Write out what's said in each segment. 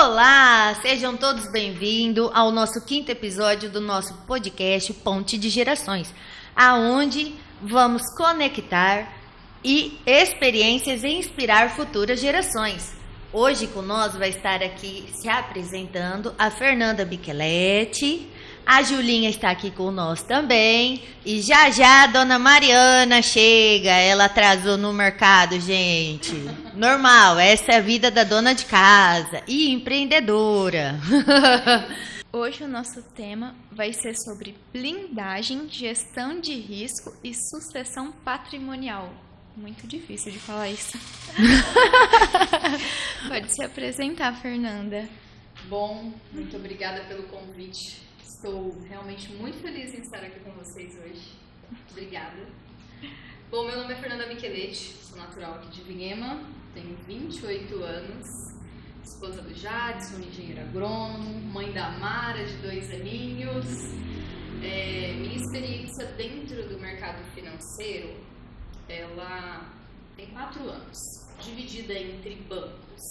Olá, sejam todos bem-vindos ao nosso 5º episódio do nosso podcast Ponte de Gerações, aonde vamos conectar e experiências e inspirar futuras gerações. Hoje com nós vai estar aqui se apresentando a Fernanda Micheletti, a Julinha está aqui com nós também e já a Dona Mariana chega, ela atrasou no mercado, gente. Normal, essa é a vida da dona de casa e empreendedora. Hoje o nosso tema vai ser sobre blindagem, gestão de risco e sucessão patrimonial. Muito difícil de falar isso. Pode se apresentar, Fernanda. Bom, muito obrigada pelo convite. Estou realmente muito feliz em estar aqui com vocês hoje. Obrigada. Bom, meu nome é Fernanda Micheletti, sou natural aqui de Vinhema, tenho 28 anos, esposa do Jadson, engenheiro agrônomo, mãe da Mara, de 2 aninhos. Minha experiência dentro do mercado financeiro, ela tem 4 anos, dividida entre bancos.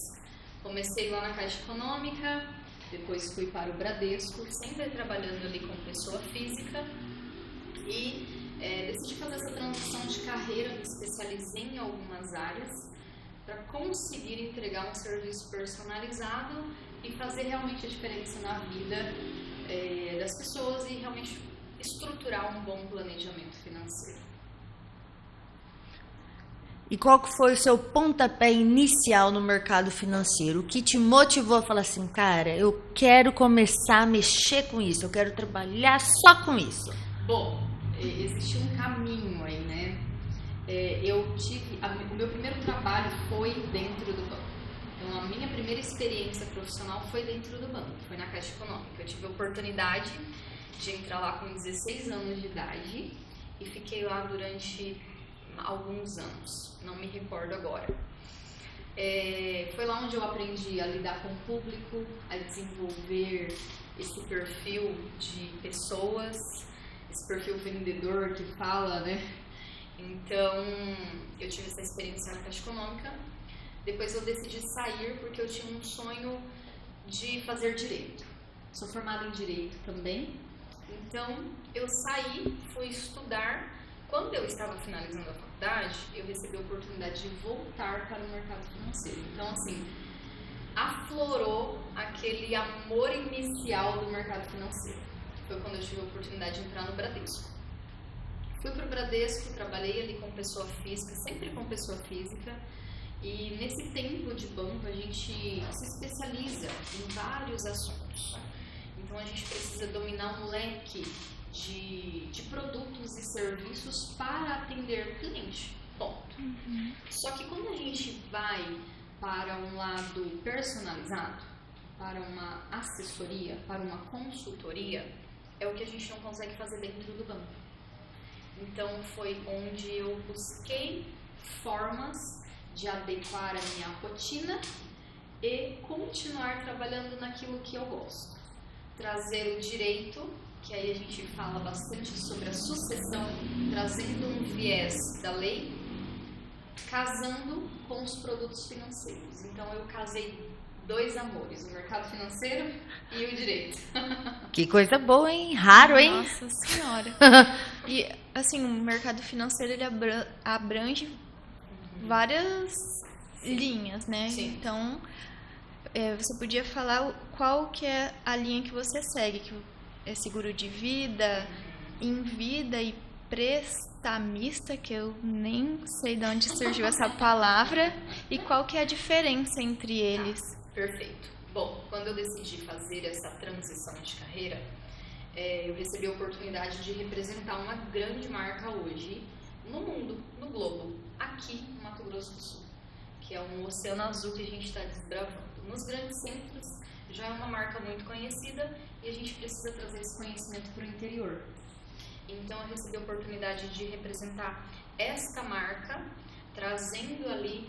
Comecei lá na Caixa Econômica, depois fui para o Bradesco, sempre trabalhando ali com pessoa física e decidi fazer essa transição de carreira, me especializei em algumas áreas para conseguir entregar um serviço personalizado e fazer realmente a diferença na vida das pessoas e realmente estruturar um bom planejamento financeiro. E qual que foi o seu pontapé inicial no mercado financeiro? O que te motivou a falar assim, cara, eu quero começar a mexer com isso, eu quero trabalhar só com isso? Bom, existe um caminho aí, né? O meu primeiro trabalho foi dentro do banco. Então, a minha primeira experiência profissional foi dentro do banco, foi na Caixa Econômica. Eu tive a oportunidade de entrar lá com 16 anos de idade e fiquei lá durante alguns anos, não me recordo agora. Foi lá onde eu aprendi a lidar com o público, a desenvolver esse perfil de pessoas, esse perfil vendedor que fala, né? Então, eu tive essa experiência na Caixa Econômica. Depois eu decidi sair porque eu tinha um sonho de fazer direito. Sou formada em direito também. Então, eu saí, fui estudar. Quando eu estava finalizando a faculdade, eu recebi a oportunidade de voltar para o mercado financeiro. Então, assim, aflorou aquele amor inicial do mercado financeiro. Foi quando eu tive a oportunidade de entrar no Bradesco. Fui para o Bradesco, trabalhei ali com pessoa física, sempre com pessoa física. E nesse tempo de banco, a gente se especializa em vários assuntos. Então, a gente precisa dominar um leque de produtos e serviços para atender o cliente, ponto. Só que quando a gente vai para um lado personalizado, para uma assessoria, para uma consultoria, é o que a gente não consegue fazer dentro do banco. Então foi onde eu busquei formas de adequar a minha rotina e continuar trabalhando naquilo que eu gosto. Trazer o direito, que aí a gente fala bastante sobre a sucessão, trazendo um viés da lei, casando com os produtos financeiros. Então eu casei 2 amores, o mercado financeiro e o direito. Que coisa boa, hein? Raro, hein? Nossa Senhora. E assim, o mercado financeiro ele abrange várias linhas, né? Sim. Então, você podia falar qual que é a linha que você segue, que é seguro de vida, em vida e prestamista, que eu nem sei de onde surgiu essa palavra, e qual que é a diferença entre eles? Perfeito. Bom, quando eu decidi fazer essa transição de carreira, eu recebi a oportunidade de representar uma grande marca hoje no mundo, no globo, aqui no Mato Grosso do Sul, que é um oceano azul que a gente está desbravando. Nos grandes centros já é uma marca muito conhecida e a gente precisa trazer esse conhecimento para o interior. Então eu recebi a oportunidade de representar esta marca, trazendo ali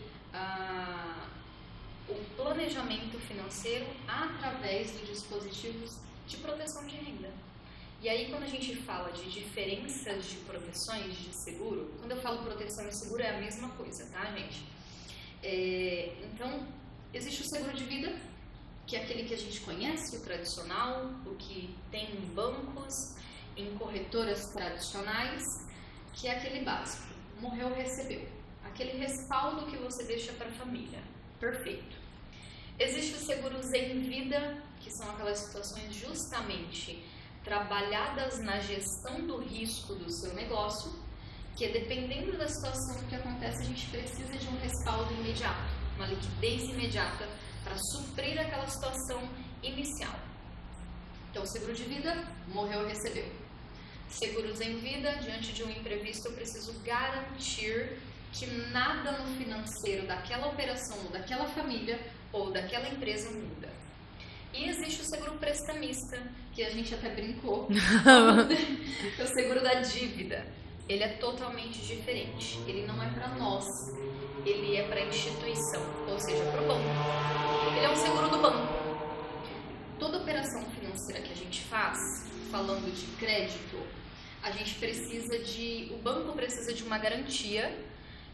o planejamento financeiro através de dispositivos de proteção de renda. E aí quando a gente fala de diferenças de proteções de seguro, quando eu falo proteção e seguro é a mesma coisa, tá, gente? Então, existe o seguro de vida que é aquele que a gente conhece, o tradicional, o que tem em bancos, em corretoras tradicionais, que é aquele básico. Morreu, recebeu. Aquele respaldo que você deixa para a família. Perfeito. Existem os seguros em vida, que são aquelas situações justamente trabalhadas na gestão do risco do seu negócio, que é dependendo da situação que acontece, a gente precisa de um respaldo imediato, uma liquidez imediata para suprir aquela situação inicial. Então, seguro de vida, morreu, recebeu. Seguros em vida, diante de um imprevisto, eu preciso garantir que nada no financeiro daquela operação, ou daquela família, ou daquela empresa muda. E existe o seguro prestamista, que a gente até brincou, é o seguro da dívida. Ele é totalmente diferente. Ele não é para nós, ele é para a instituição, ou seja, para o banco. Ele é um seguro do banco. Toda operação financeira que a gente faz, falando de crédito, a gente precisa o banco precisa de uma garantia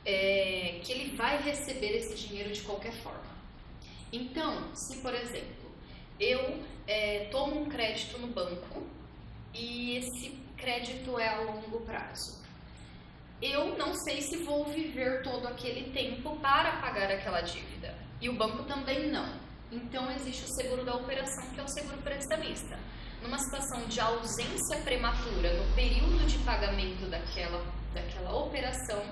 que ele vai receber esse dinheiro de qualquer forma. Então, se por exemplo, eu tomo um crédito no banco e esse crédito é a longo prazo, eu não sei se vou viver todo aquele tempo para pagar aquela dívida. E o banco também não. Então, existe o seguro da operação, que é o seguro prestamista. Numa situação de ausência prematura, no período de pagamento daquela operação,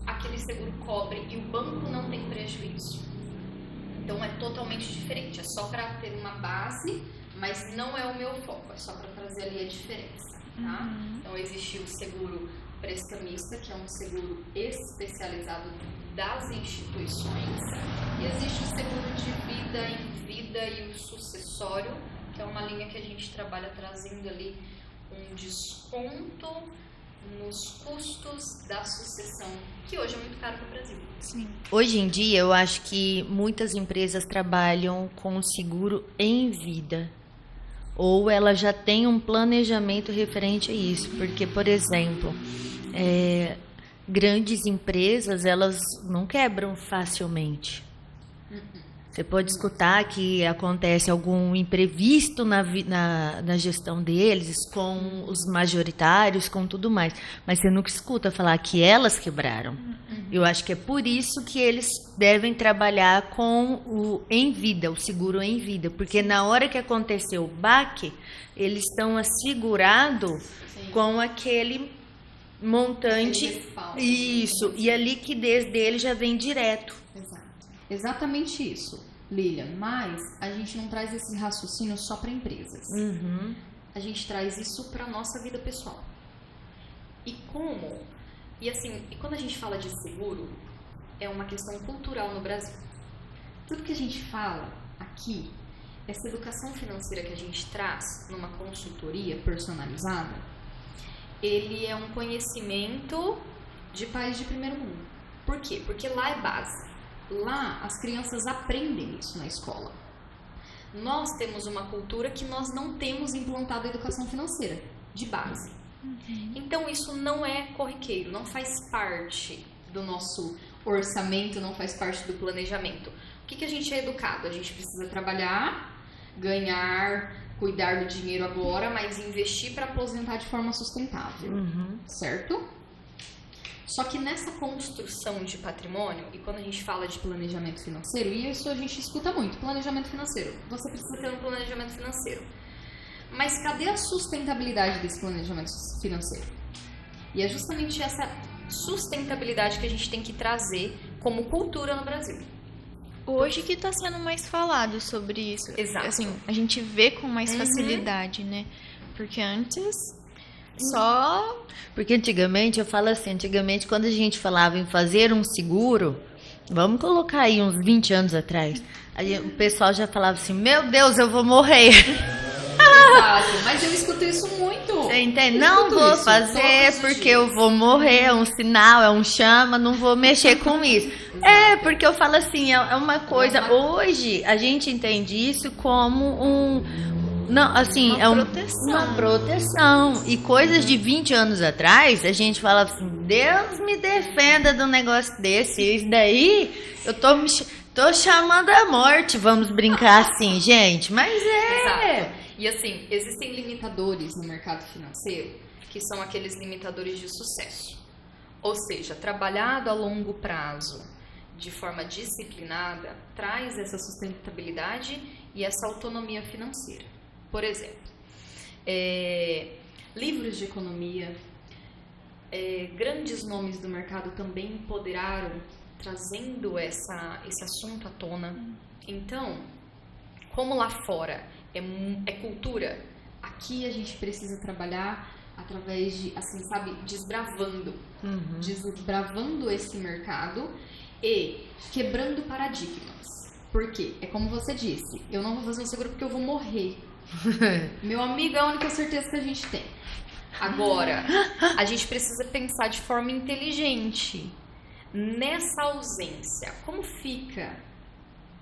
aquele seguro cobre e o banco não tem prejuízo. Então, é totalmente diferente. É só para ter uma base, mas não é o meu foco. É só para trazer ali a diferença, tá? Então, existe o seguro prestamista, que é um seguro especializado das instituições, e existe o seguro de vida em vida e o sucessório, que é uma linha que a gente trabalha trazendo ali um desconto nos custos da sucessão, que hoje é muito caro para o Brasil. Sim. Hoje em dia, eu acho que muitas empresas trabalham com seguro em vida, ou ela já tem um planejamento referente a isso, porque, por exemplo, grandes empresas, elas não quebram facilmente. Você pode escutar que acontece algum imprevisto na gestão deles, com os majoritários, com tudo mais. Mas você nunca escuta falar que elas quebraram. Eu acho que é por isso que eles devem trabalhar com o em vida, o seguro em vida. Porque na hora que aconteceu o baque, eles estão assegurados com aquele montante. Isso, e a liquidez dele já vem direto. Exato. Exatamente isso, Lilian. Mas a gente não traz esse raciocínio só para empresas. A gente traz isso para a nossa vida pessoal. E como? E assim, e quando a gente fala de seguro, é uma questão cultural no Brasil. Tudo que a gente fala aqui, essa educação financeira que a gente traz numa consultoria personalizada, ele é um conhecimento de país de primeiro mundo. Por quê? Porque lá é base. Lá as crianças aprendem isso na escola. Nós temos uma cultura que nós não temos implantado a educação financeira de base. Então isso não é corriqueiro, não faz parte do nosso orçamento, não faz parte do planejamento. O que a gente é educado? A gente precisa trabalhar, ganhar, cuidar do dinheiro agora, mas investir para aposentar de forma sustentável, certo? Só que nessa construção de patrimônio, e quando a gente fala de planejamento financeiro, e isso a gente escuta muito, planejamento financeiro, você precisa ter um planejamento financeiro. Mas cadê a sustentabilidade desse planejamento financeiro? E é justamente essa sustentabilidade que a gente tem que trazer como cultura no Brasil. Hoje que está sendo mais falado sobre isso. Exato. Assim, a gente vê com mais facilidade, né? Porque antes só... Porque antigamente, eu falo assim, antigamente quando a gente falava em fazer um seguro, vamos colocar aí uns 20 anos atrás, aí o pessoal já falava assim, meu Deus, eu vou morrer. Exato, mas eu escuto isso muito. Você entende? Não vou fazer porque eu vou morrer, é um sinal, é um chama, não vou mexer com isso. Exato. É, porque eu falo assim, é uma coisa, hoje a gente entende isso como não, assim, uma proteção. E coisas de 20 anos atrás, a gente falava assim, Deus me defenda de um negócio desse. Isso daí, eu tô Tô chamando a morte, vamos brincar assim, gente. Mas Exato. E assim, existem limitadores no mercado financeiro que são aqueles limitadores de sucesso. Ou seja, trabalhado a longo prazo de forma disciplinada traz essa sustentabilidade e essa autonomia financeira. Por exemplo, livros de economia, grandes nomes do mercado também empoderaram, trazendo esse assunto à tona. Então, como lá fora é cultura, aqui a gente precisa trabalhar através de, assim, sabe, desbravando esse mercado e quebrando paradigmas. Por quê? É como você disse, eu não vou fazer um seguro porque eu vou morrer. Meu amigo, é a única certeza que a gente tem. Agora, a gente precisa pensar de forma inteligente. Nessa ausência, como fica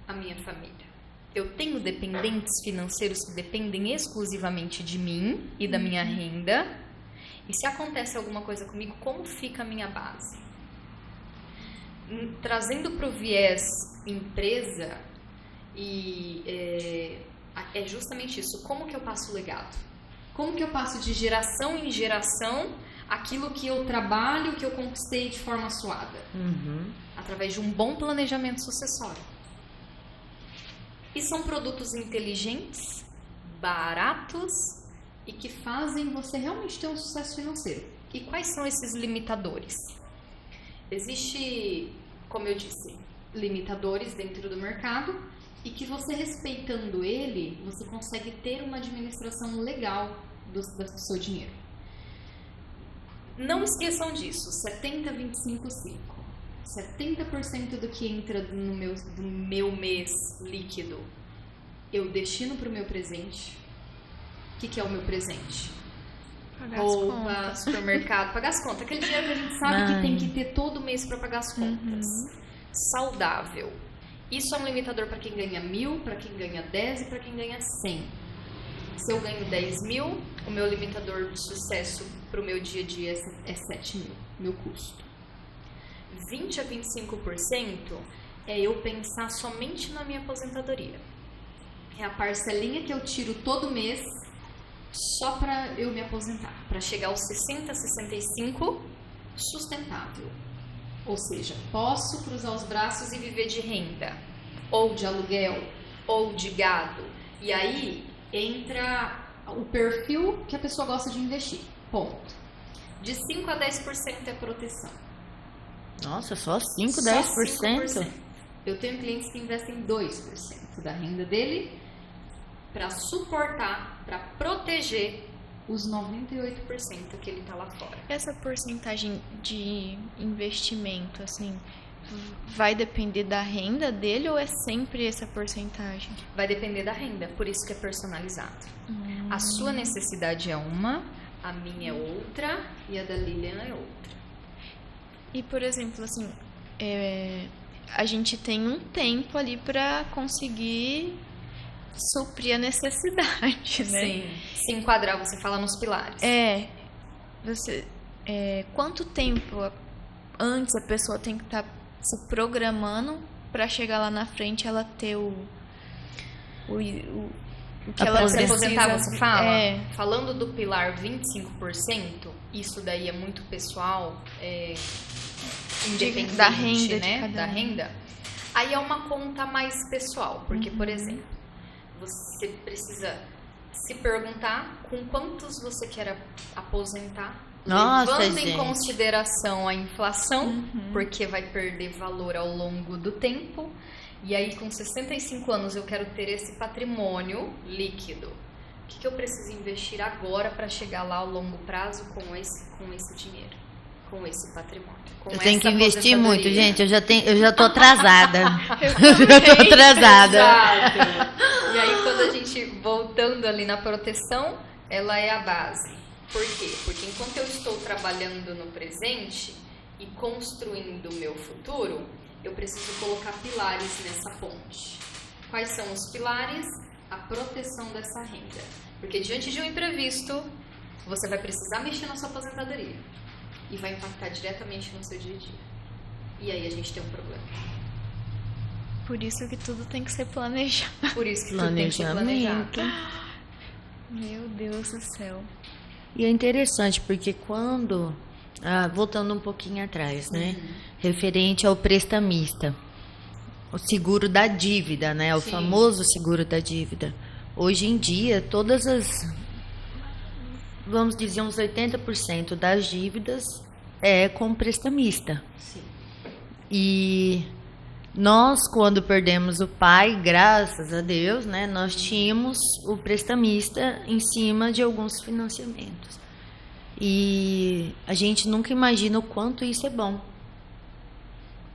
a minha família? Eu tenho dependentes financeiros que dependem exclusivamente de mim e da minha renda. E se acontece alguma coisa comigo, como fica a minha base? Trazendo para o viés empresa, é justamente isso. Como que eu passo o legado? Como que eu passo de geração em geração aquilo que eu trabalho, que eu conquistei de forma suada? Através de um bom planejamento sucessório. E são produtos inteligentes, baratos e que fazem você realmente ter um sucesso financeiro. E quais são esses limitadores? Existe, como eu disse, limitadores dentro do mercado e que você respeitando ele, você consegue ter uma administração legal do seu dinheiro. Não esqueçam disso, 70, 25, 5. 70% do que entra do meu mês líquido, eu destino para o meu presente. O que é o meu presente? Pagar Roupa, supermercado, pagar as contas. Aquele dinheiro que a gente sabe que tem que ter todo mês para pagar as contas. Saudável. Isso é um limitador para quem ganha 1.000, para quem ganha 10 e para quem ganha 100. Se eu ganho 10 mil, o meu limitador de sucesso para o meu dia a dia é 7 mil, meu custo. 20 a 25% é eu pensar somente na minha aposentadoria. É a parcelinha que eu tiro todo mês só para eu me aposentar, para chegar aos 60, 65 sustentável. Ou seja, posso cruzar os braços e viver de renda, ou de aluguel, ou de gado. E aí entra o perfil que a pessoa gosta de investir. Ponto. De 5 a 10% é proteção. Nossa, só 5, Só 10%? 5%. Eu tenho clientes que investem 2% da renda dele para suportar, para proteger os 98% que ele está lá fora. Essa porcentagem de investimento, assim, vai depender da renda dele ou é sempre essa porcentagem? Vai depender da renda, por isso que é personalizado. A sua necessidade é uma, a minha é outra e a da Lilian é outra. E, por exemplo, assim, a gente tem um tempo ali para conseguir suprir a necessidade, né? Sim. Se enquadrar, você fala nos pilares. Quanto tempo antes a pessoa tem que estar se programando para chegar lá na frente ela ter o que ela se aposentar, precisa, você fala? Falando do pilar 25%, isso daí é muito pessoal, independente da renda, né? Da renda. Aí é uma conta mais pessoal, porque, por exemplo, você precisa se perguntar com quantos você quer aposentar, levando em consideração a inflação, porque vai perder valor ao longo do tempo. E aí, com 65 anos, eu quero ter esse patrimônio líquido. O que eu preciso investir agora para chegar lá ao longo prazo com esse dinheiro, com esse patrimônio? Eu tenho que investir muito, gente. Eu já tô atrasada. Eu já tô atrasada. Exato. E aí, quando a gente, voltando ali na proteção, ela é a base. Por quê? Porque enquanto eu estou trabalhando no presente e construindo o meu futuro, eu preciso colocar pilares nessa ponte. Quais são os pilares? A proteção dessa renda. Porque diante de um imprevisto, você vai precisar mexer na sua aposentadoria. E vai impactar diretamente no seu dia a dia. E aí a gente tem um problema. Por isso que tudo tem que ser planejado. Por isso que tudo tem que ser planejado. Meu Deus do céu. E é interessante porque quando, voltando um pouquinho atrás, né, referente ao prestamista, o seguro da dívida, né, o Sim. famoso seguro da dívida. Hoje em dia, vamos dizer, uns 80% das dívidas é com prestamista. Sim. E nós, quando perdemos o pai, graças a Deus, né, nós tínhamos o prestamista em cima de alguns financiamentos. E a gente nunca imagina o quanto isso é bom.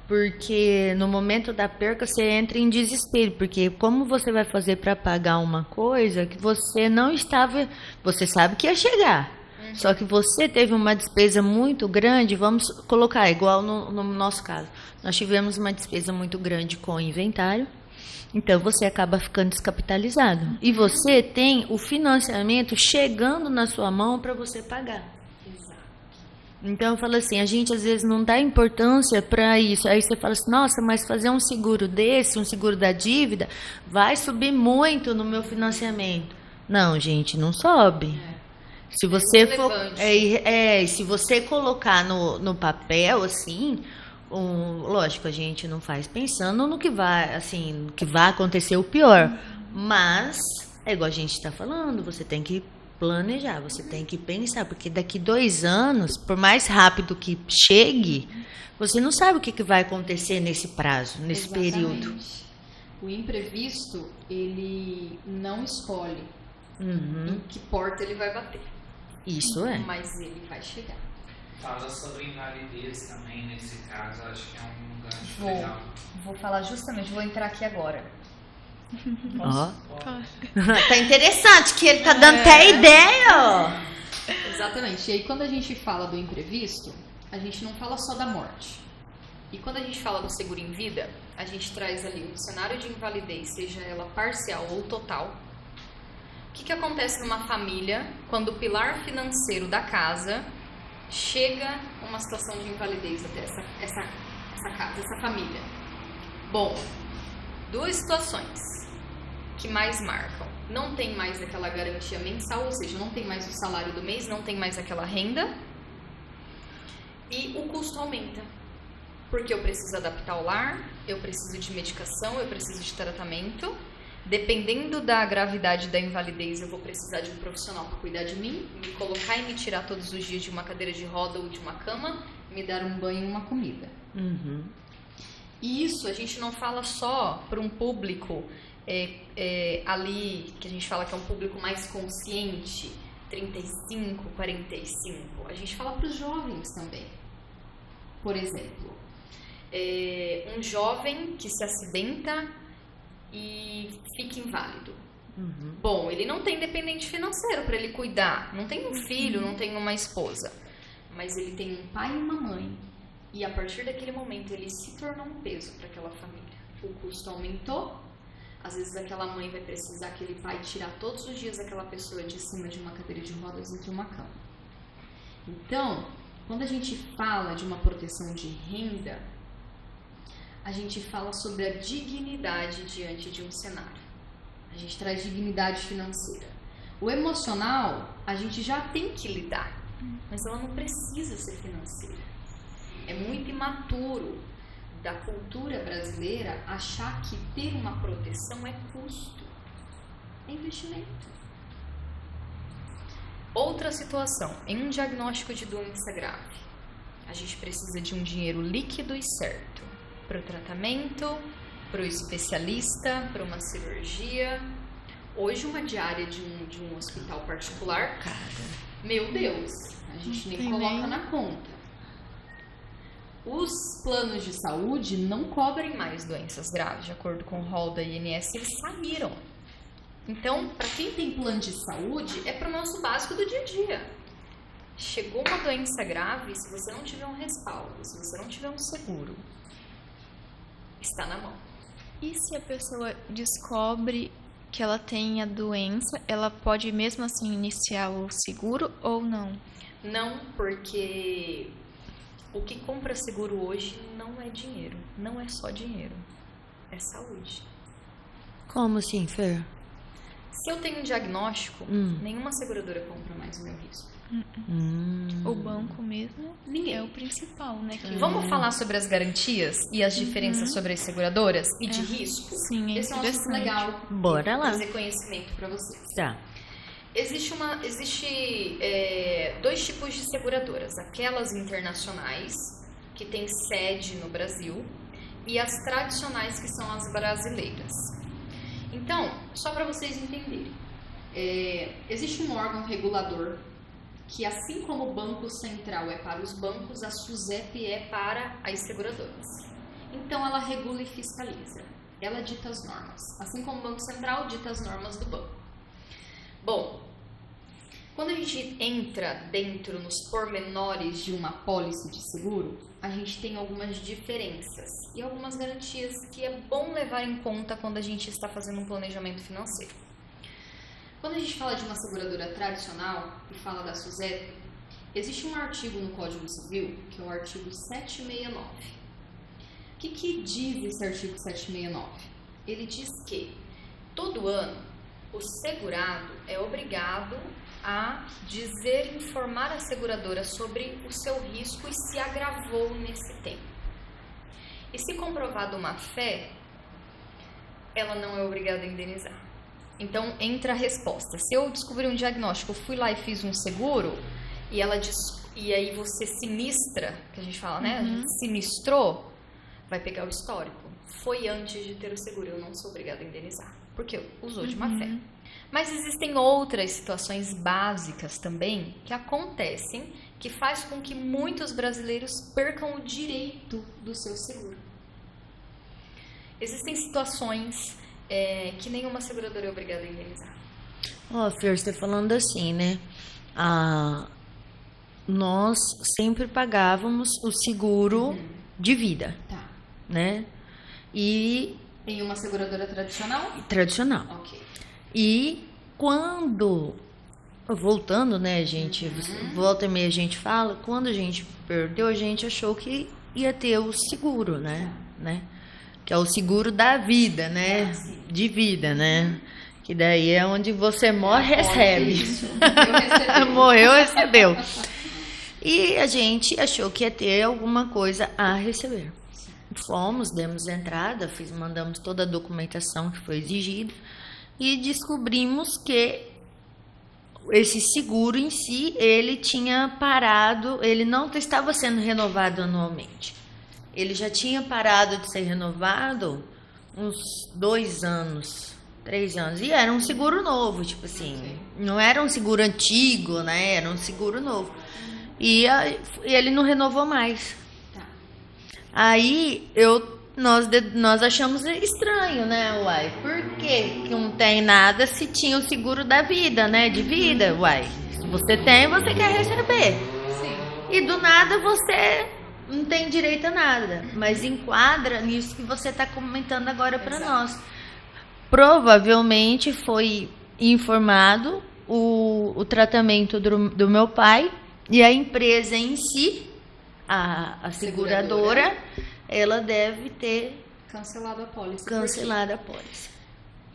Porque no momento da perca você entra em desespero, porque como você vai fazer para pagar uma coisa que você não estava, você sabe que ia chegar, só que você teve uma despesa muito grande, vamos colocar igual no nosso caso, nós tivemos uma despesa muito grande com o inventário, então você acaba ficando descapitalizado e você tem o financiamento chegando na sua mão para você pagar. Então eu falo assim, a gente às vezes não dá importância para isso. Aí você fala assim, nossa, mas fazer um seguro desse, um seguro da dívida, vai subir muito no meu financiamento. Não, gente, não sobe. Se você for, se você colocar no papel assim, lógico, a gente não faz pensando no que vai, assim, que vai acontecer o pior. Mas é igual a gente está falando, você tem que planejar, você tem que pensar, porque daqui 2 anos, por mais rápido que chegue, você não sabe o que vai acontecer nesse prazo, nesse período. O imprevisto, ele não escolhe Uhum. em que porta ele vai bater. Isso é. Mas ele vai chegar. Fala sobre invalidez também nesse caso, acho que é um gancho legal. Vou falar justamente, vou entrar aqui agora. Ó. Tá interessante que ele tá dando até ideia, ó. Exatamente. E aí, quando a gente fala do imprevisto, a gente não fala só da morte. E quando a gente fala do seguro em vida, a gente traz ali um cenário de invalidez, seja ela parcial ou total. O que acontece numa família quando o pilar financeiro da casa chega a uma situação de invalidez até essa casa, essa família? Bom, 2 situações que mais marcam. Não tem mais aquela garantia mensal, ou seja, não tem mais o salário do mês, não tem mais aquela renda. E o custo aumenta. Porque eu preciso adaptar o lar, eu preciso de medicação, eu preciso de tratamento. Dependendo da gravidade da invalidez, eu vou precisar de um profissional para cuidar de mim, me colocar e me tirar todos os dias de uma cadeira de roda ou de uma cama, me dar um banho e uma comida. Uhum. E isso a gente não fala só para um público ali, que a gente fala que é um público mais consciente, 35, 45. A gente fala para os jovens também. Por exemplo, um jovem que se acidenta e fica inválido. Uhum. Bom, ele não tem dependente financeiro para ele cuidar, não tem um filho, não tem uma esposa, mas ele tem um pai e uma mãe. E a partir daquele momento ele se tornou um peso para aquela família. O custo aumentou, às vezes aquela mãe vai precisar aquele pai tirar todos os dias aquela pessoa de cima de uma cadeira de rodas entre uma cama. Então, quando a gente fala de uma proteção de renda, a gente fala sobre a dignidade diante de um cenário. A gente traz dignidade financeira. O emocional, a gente já tem que lidar, mas ela não precisa ser financeira. É muito imaturo da cultura brasileira achar que ter uma proteção é custo, é investimento. Outra situação, em um diagnóstico de doença grave, a gente precisa de um dinheiro líquido e certo para o tratamento, para o especialista, para uma cirurgia. Hoje uma diária de um hospital particular, meu Deus, a gente nem coloca na conta. Os planos de saúde não cobrem mais doenças graves, de acordo com o rol da INSS, eles saíram. Então, para quem tem plano de saúde, é para o nosso básico do dia a dia. Chegou uma doença grave, se você não tiver um respaldo, se você não tiver um seguro, está na mão. E se a pessoa descobre que ela tem a doença, ela pode mesmo assim iniciar o seguro ou não? Não, porque o que compra seguro hoje não é dinheiro, não é só dinheiro. é saúde. Como assim, Fer? Se eu tenho um diagnóstico, nenhuma seguradora compra mais o meu risco. O banco mesmo Ninguém. é o principal, né? Que Vamos falar sobre as garantias e as diferenças sobre as seguradoras e de risco? Sim, é Esse é um assunto interessante. legal. Bora lá. Trazer conhecimento para vocês. Tá. Existe dois tipos de seguradoras. Aquelas internacionais, que têm sede no Brasil, e as tradicionais, que são as brasileiras. Então, só para vocês entenderem, existe um órgão regulador que, assim como o Banco Central é para os bancos, a SUSEP é para as seguradoras. Então, ela regula e fiscaliza. Ela dita as normas. Assim como o Banco Central dita as normas do banco. Bom, quando a gente entra dentro nos pormenores de uma pólice de seguro, a gente tem algumas diferenças e algumas garantias que é bom levar em conta quando a gente está fazendo um planejamento financeiro. Quando a gente fala de uma seguradora tradicional e fala da SUSEP, existe um artigo no Código Civil, que é o artigo 769. O que diz esse artigo 769? Ele diz que todo ano o segurado é obrigado a informar a seguradora sobre o seu risco e se agravou nesse tempo. E se comprovado uma má-fé, ela não é obrigada a indenizar. Então, entra a resposta. Se eu descobri um diagnóstico, fui lá e fiz um seguro, e aí você sinistra, que a gente fala, né? A gente sinistrou, vai pegar o histórico. Foi antes de ter o seguro, eu não sou obrigada a indenizar, porque usou de má-fé. Mas existem outras situações básicas também que acontecem, que faz com que muitos brasileiros percam o direito do seu seguro. Existem situações que nenhuma seguradora é obrigada a indenizar. Ó, Fer, você tá falando assim, né? Nós sempre pagávamos o seguro de vida, Tá. né? E Em uma seguradora tradicional? tradicional. Ok. E quando, voltando, né, gente, volta e meia a gente fala, quando a gente perdeu, a gente achou que ia ter o seguro, né? Que é o seguro da vida, né? De vida, né? Que daí é onde você morre, recebe. Isso. Eu recebi. Morreu, recebeu. E a gente achou que ia ter alguma coisa a receber. Fomos, demos entrada, mandamos toda a documentação que foi exigida e descobrimos que esse seguro em si, ele tinha parado, ele não estava sendo renovado anualmente. Ele já tinha parado de ser renovado uns 2 anos, 3 anos. E era um seguro novo, tipo assim, não era um seguro antigo, né? Era um seguro novo. E ele não renovou mais. Aí nós achamos estranho, né, uai? Por que não tem nada se tinha o seguro da vida, né? De vida, uai. Se você tem, você quer receber. Sim. E do nada você não tem direito a nada. Mas enquadra nisso que você está comentando agora para nós. Provavelmente foi informado o tratamento do meu pai e a empresa em si, a seguradora, ela deve ter Cancelado a pólice. cancelado a pólice.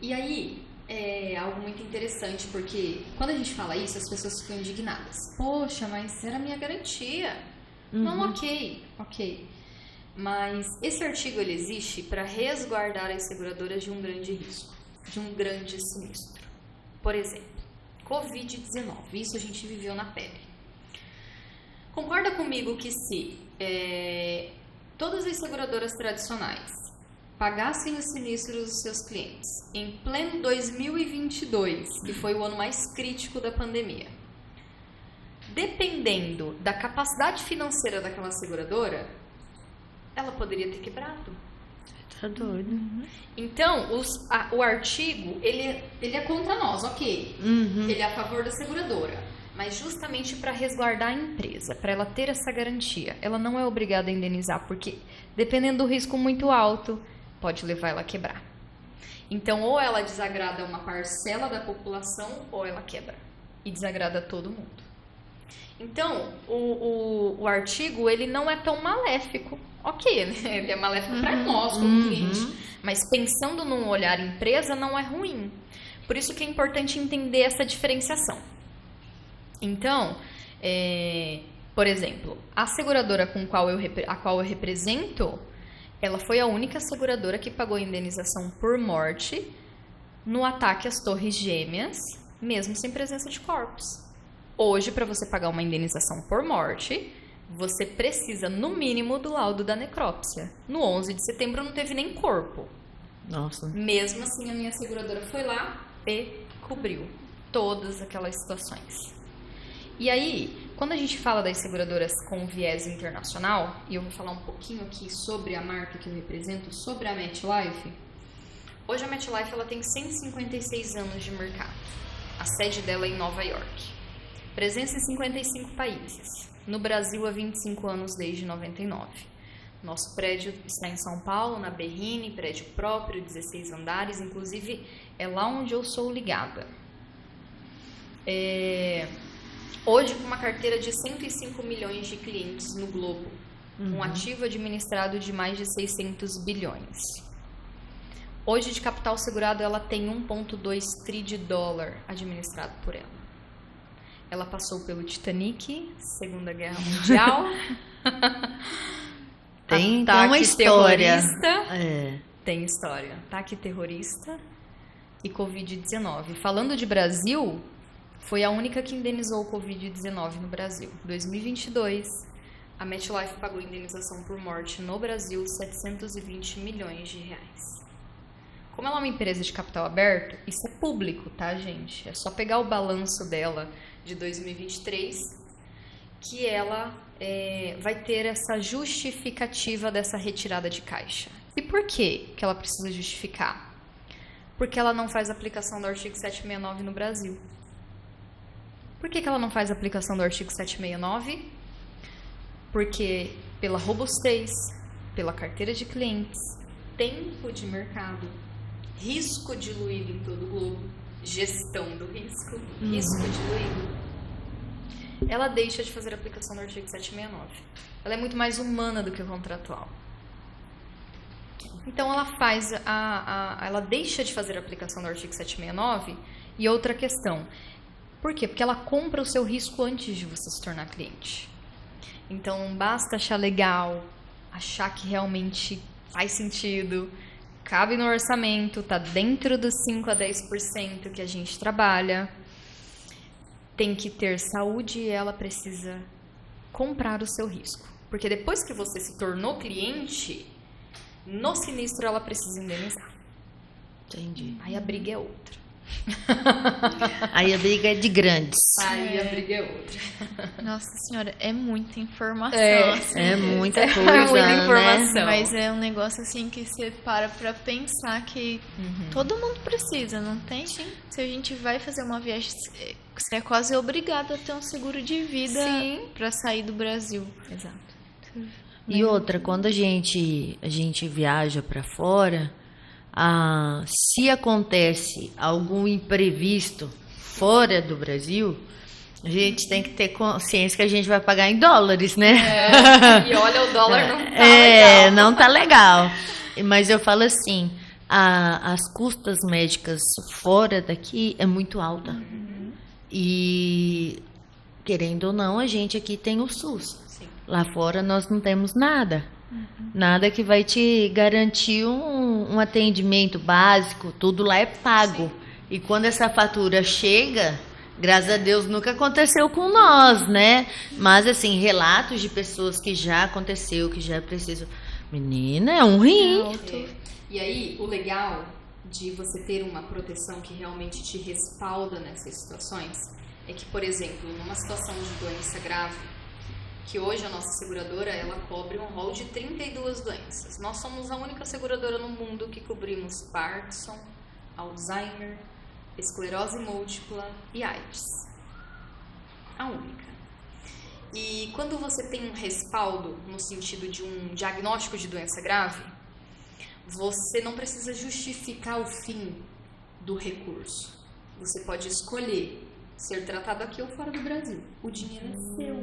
E aí, é algo muito interessante, porque quando a gente fala isso, as pessoas ficam indignadas. Poxa, mas era minha garantia. Não, ok. Mas esse artigo ele existe para resguardar as seguradoras de um grande risco, de um grande sinistro. Por exemplo, Covid-19. Isso a gente viveu na pele. Concorda comigo que se todas as seguradoras tradicionais pagassem os sinistros dos seus clientes em pleno 2022, que foi o ano mais crítico da pandemia, dependendo da capacidade financeira daquela seguradora, ela poderia ter quebrado. Tá doido. Então, o artigo, ele é contra nós, ok. Ele é a favor da seguradora. Mas justamente para resguardar a empresa, para ela ter essa garantia. Ela não é obrigada a indenizar, porque dependendo do risco muito alto, pode levar ela a quebrar. Então, ou ela desagrada uma parcela da população, ou ela quebra. E desagrada todo mundo. Então, o artigo, ele não é tão maléfico. Ok, né? Ele é maléfico para nós, como cliente. Mas pensando num olhar empresa, não é ruim. Por isso que é importante entender essa diferenciação. Então, por exemplo, a seguradora a qual eu represento, ela foi a única seguradora que pagou indenização por morte no ataque às Torres Gêmeas, mesmo sem presença de corpos. Hoje, para você pagar uma indenização por morte, você precisa, no mínimo, do laudo da necrópsia. No 11 de setembro não teve nem corpo. Nossa. Mesmo assim, a minha seguradora foi lá e cobriu todas aquelas situações. E aí, quando a gente fala das seguradoras com viés internacional, e eu vou falar um pouquinho aqui sobre a marca que eu represento, sobre a MetLife. Hoje a MetLife ela tem 156 anos de mercado. A sede dela é em Nova York. Presença em 55 países. No Brasil há 25 anos desde 99. Nosso prédio está em São Paulo, na Berrini, prédio próprio, 16 andares. Inclusive, é lá onde eu sou ligada. Hoje, com uma carteira de 105 milhões de clientes no globo. Um ativo administrado de mais de 600 bilhões. Hoje, de capital segurado, ela tem 1,2 tri de dólar administrado por ela. Ela passou pelo Titanic, Segunda Guerra Mundial. Tem uma história. Tem história. Ataque terrorista e Covid-19. Falando de Brasil, foi a única que indenizou o Covid-19 no Brasil. 2022, a MetLife pagou indenização por morte no Brasil 720 milhões de reais. Como ela é uma empresa de capital aberto, isso é público, tá, gente? É só pegar o balanço dela de 2023 que ela vai ter essa justificativa dessa retirada de caixa. E por que ela precisa justificar? Porque ela não faz aplicação do artigo 769 no Brasil. Por que ela não faz aplicação do artigo 769? Porque pela robustez, pela carteira de clientes, tempo de mercado, risco diluído em todo o globo, gestão do risco, risco diluído, ela deixa de fazer a aplicação do artigo 769. Ela é muito mais humana do que o contratual. Então ela faz ela deixa de fazer a aplicação do artigo 769. E outra questão, por quê? Porque ela compra o seu risco antes de você se tornar cliente. Então basta achar legal, achar que realmente faz sentido, cabe no orçamento, está dentro dos 5 a 10% que a gente trabalha, tem que ter saúde e ela precisa comprar o seu risco. Porque depois que você se tornou cliente, no sinistro ela precisa indenizar. Entendi. Aí a briga é outra. Aí a briga é de grandes. Aí a briga é outra. Nossa senhora, é muita informação. É muita coisa, É muita informação. né? Mas é um negócio assim que você para pra pensar que todo mundo precisa, não tem? Sim. Se a gente vai fazer uma viagem, você é quase obrigado a ter um seguro de vida pra sair do Brasil. Exato. E outra, quando a gente viaja para fora, se acontece algum imprevisto fora do Brasil, a gente tem que ter consciência que a gente vai pagar em dólares, né? E olha, o dólar não tá legal. Não tá legal. Mas eu falo assim, as custas médicas fora daqui é muito alta. E, querendo ou não, a gente aqui tem o SUS. Sim. Lá fora nós não temos nada. Nada que vai te garantir um atendimento básico, tudo lá é pago. Sim. E quando essa fatura chega, graças a Deus nunca aconteceu com nós, né? Mas assim, relatos de pessoas que já aconteceu, que já precisam. Menina, é um rim. E aí, o legal de você ter uma proteção que realmente te respalda nessas situações é que, por exemplo, numa situação de doença grave, que hoje a nossa seguradora, ela cobre um rol de 32 doenças. Nós somos a única seguradora no mundo que cobrimos Parkinson, Alzheimer, esclerose múltipla e AIDS. A única. E quando você tem um respaldo no sentido de um diagnóstico de doença grave, você não precisa justificar o fim do recurso. Você pode escolher ser tratado aqui ou fora do Brasil. O dinheiro é seu.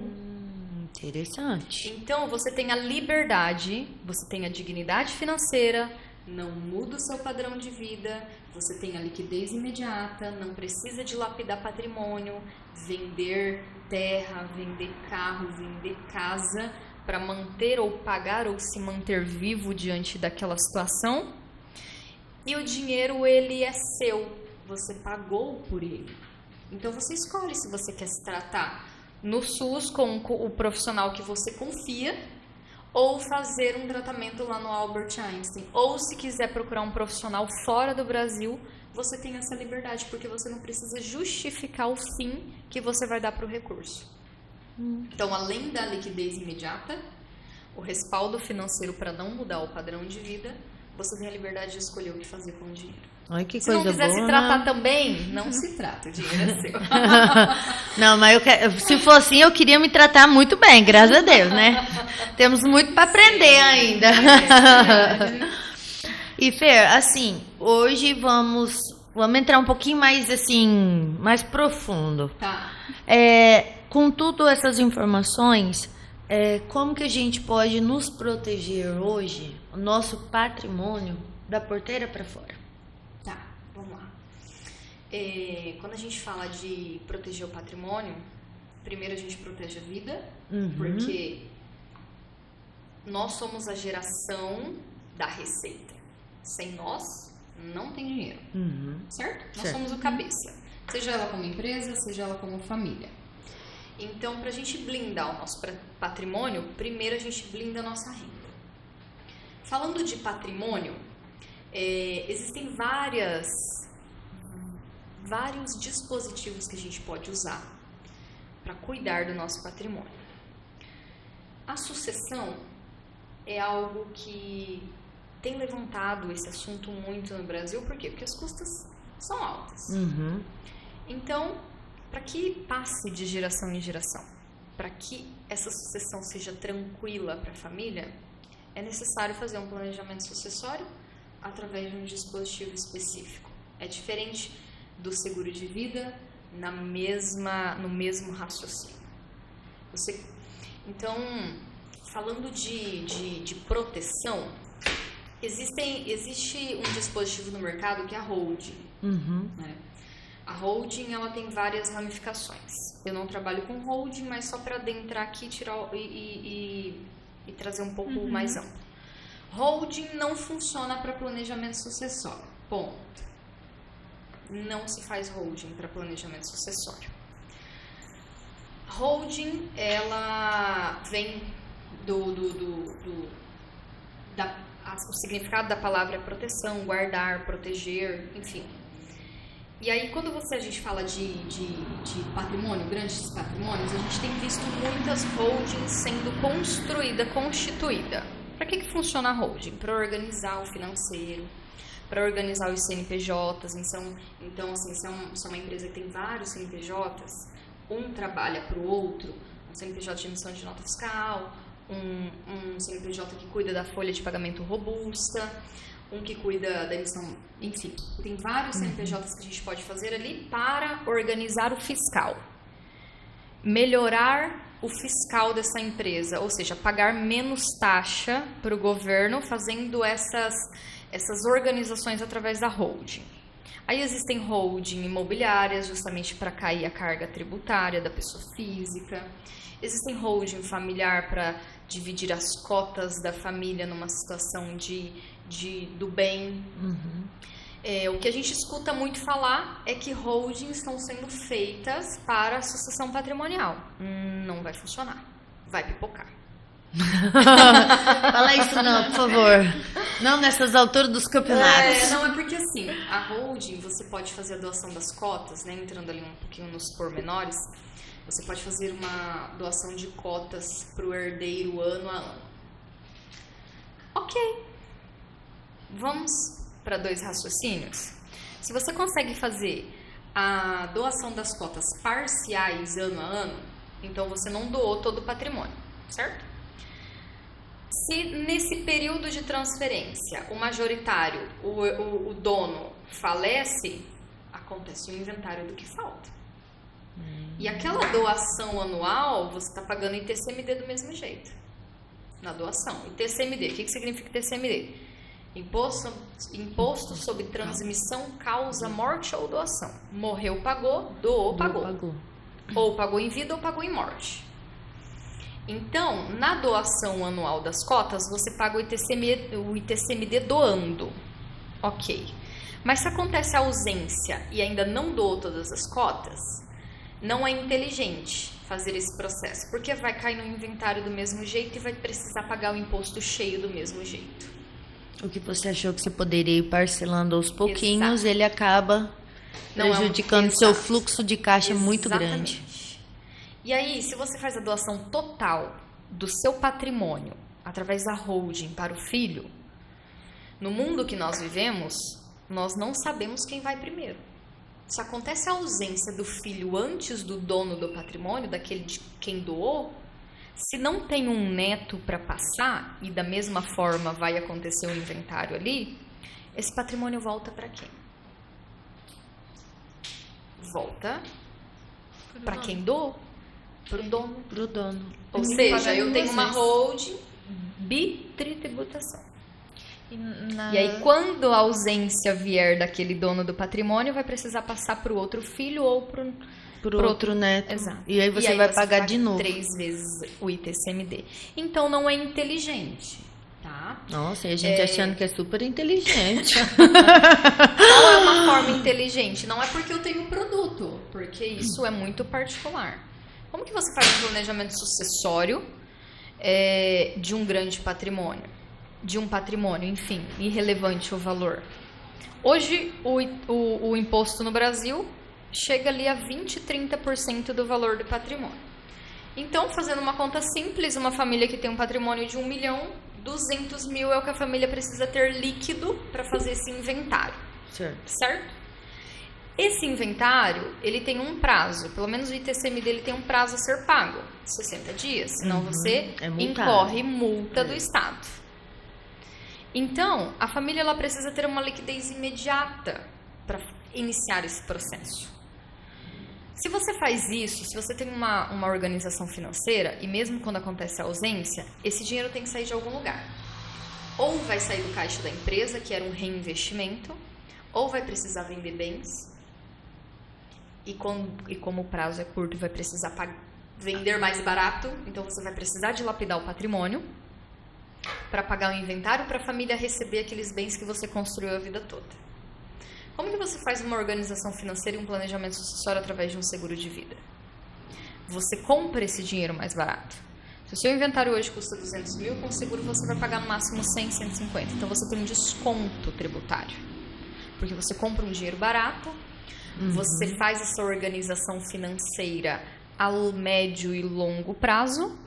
Interessante. Então, você tem a liberdade, você tem a dignidade financeira, não muda o seu padrão de vida, você tem a liquidez imediata, não precisa dilapidar patrimônio, vender terra, vender carro, vender casa para manter ou pagar ou se manter vivo diante daquela situação. E o dinheiro, ele é seu, você pagou por ele. Então, você escolhe se você quer se tratar no SUS com o profissional que você confia, ou fazer um tratamento lá no Albert Einstein, ou se quiser procurar um profissional fora do Brasil, você tem essa liberdade, porque você não precisa justificar o fim que você vai dar para o recurso. Então, além da liquidez imediata, o respaldo financeiro para não mudar o padrão de vida, você tem a liberdade de escolher o que fazer com o dinheiro. Ai, que Se não coisa quiser boa, se tratar também, não se trata, o dinheiro é seu. Não, mas se for assim, eu queria me tratar muito bem, graças a Deus, né? Temos muito para aprender ainda. E Fer, assim, hoje vamos entrar um pouquinho mais assim, mais profundo. Tá. Com tudo essas informações, como que a gente pode nos proteger hoje, o nosso patrimônio, da porteira para fora? Tá, vamos lá. Quando a gente fala de proteger o patrimônio, primeiro a gente protege a vida, porque nós somos a geração da receita. Sem nós, não tem dinheiro, certo? Nós somos o cabeça, seja ela como empresa, seja ela como família. Então, para a gente blindar o nosso patrimônio, primeiro a gente blinda a nossa renda. Falando de patrimônio, existem vários dispositivos que a gente pode usar para cuidar do nosso patrimônio. A sucessão é algo que tem levantado esse assunto muito no Brasil. Por quê? Porque as custas são altas. Então, para que passe de geração em geração, para que essa sucessão seja tranquila para a família, é necessário fazer um planejamento sucessório através de um dispositivo específico. É diferente do seguro de vida no mesmo raciocínio. Então, falando de proteção, existe um dispositivo no mercado que é a holding. Né? A holding, ela tem várias ramificações. Eu não trabalho com holding, mas só para adentrar aqui e trazer um pouco mais amplo. Holding não funciona para planejamento sucessório. Ponto. Não se faz holding para planejamento sucessório. Holding, ela vem o significado da palavra é proteção, guardar, proteger, enfim. E aí, quando a gente fala de patrimônio, grandes patrimônios, a gente tem visto muitas holdings sendo constituída. Para que funciona a holding? Para organizar o financeiro, para organizar os CNPJs. Então assim, se é uma empresa que tem vários CNPJs, um trabalha para o outro, um CNPJ de emissão de nota fiscal, um CNPJ que cuida da folha de pagamento robusta, um que cuida da emissão, enfim, tem vários CNPJs que a gente pode fazer ali para organizar o fiscal, melhorar o fiscal dessa empresa, ou seja, pagar menos taxa para o governo fazendo essas organizações através da holding. Aí existem holding imobiliárias, justamente para cair a carga tributária da pessoa física. Existem holding familiar para dividir as cotas da família numa situação do bem. O que a gente escuta muito falar é que holdings estão sendo feitas para a sucessão patrimonial. Não vai funcionar. Vai pipocar. Fala isso não, por favor. Não nessas alturas dos campeonatos. Não, é porque assim, a holding, você pode fazer a doação das cotas, né? Entrando ali um pouquinho nos pormenores, você pode fazer uma doação de cotas para o herdeiro ano a ano. Ok. Vamos para 2 raciocínios. Se você consegue fazer a doação das cotas parciais ano a ano, então você não doou todo o patrimônio, certo? Se nesse período de transferência o majoritário, o dono falece, acontece o inventário do que falta. E aquela doação anual, você está pagando ITCMD do mesmo jeito. Na doação. ITCMD, o que significa ITCMD? Imposto sobre transmissão, causa, morte ou doação. Morreu, pagou, doou, pagou. Ou pagou em vida ou pagou em morte. Então, na doação anual das cotas, você paga o ITCMD doando. Ok. Mas se acontece a ausência e ainda não doou todas as cotas, não é inteligente fazer esse processo, porque vai cair no inventário do mesmo jeito e vai precisar pagar o imposto cheio do mesmo jeito. O que você achou que você poderia ir parcelando aos pouquinhos, Exato. ele acaba prejudicando seu fluxo de caixa muito grande. E aí, se você faz a doação total do seu patrimônio através da holding para o filho, no mundo que nós vivemos, nós não sabemos quem vai primeiro. Se acontece a ausência do filho antes do dono do patrimônio, daquele de quem doou, se não tem um neto para passar, e da mesma forma vai acontecer o inventário ali, esse patrimônio volta para quem? Volta para quem doou? Para o dono. Pro dono. Ou seja, eu tenho uma holding, bitributação. E aí, quando a ausência vier daquele dono do patrimônio, vai precisar passar para o outro filho ou para Pro outro neto. Exato. E aí você vai pagar paga de novo. 3 vezes o ITCMD. Então, não é inteligente, tá? Nossa, e a gente achando que é super inteligente. Qual é uma forma inteligente? Não é porque eu tenho produto, porque isso é muito particular. Como que você faz um planejamento sucessório de um grande patrimônio? De um patrimônio, enfim, irrelevante o valor. Hoje, o imposto no Brasil chega ali a 20%, 30% do valor do patrimônio. Então, fazendo uma conta simples, uma família que tem um patrimônio de 1 milhão, 200 mil é o que a família precisa ter líquido para fazer esse inventário. Certo? Esse inventário, ele tem um prazo, pelo menos o ITCMD ele tem um prazo a ser pago, 60 dias, senão você incorre multa do Estado. Então, a família ela precisa ter uma liquidez imediata para iniciar esse processo. Se você faz isso, se você tem uma organização financeira, e mesmo quando acontece a ausência, esse dinheiro tem que sair de algum lugar. Ou vai sair do caixa da empresa, que era um reinvestimento, ou vai precisar vender bens, e como o prazo é curto, vai precisar vender mais barato, então você vai precisar dilapidar o patrimônio, para pagar o inventário, para a família receber aqueles bens que você construiu a vida toda. Como que você faz uma organização financeira e um planejamento sucessório através de um seguro de vida? Você compra esse dinheiro mais barato. Se o seu inventário hoje custa 200 mil, com o seguro você vai pagar no máximo 100, 150. Então você tem um desconto tributário. Porque você compra um dinheiro barato, você faz essa organização financeira ao médio e longo prazo,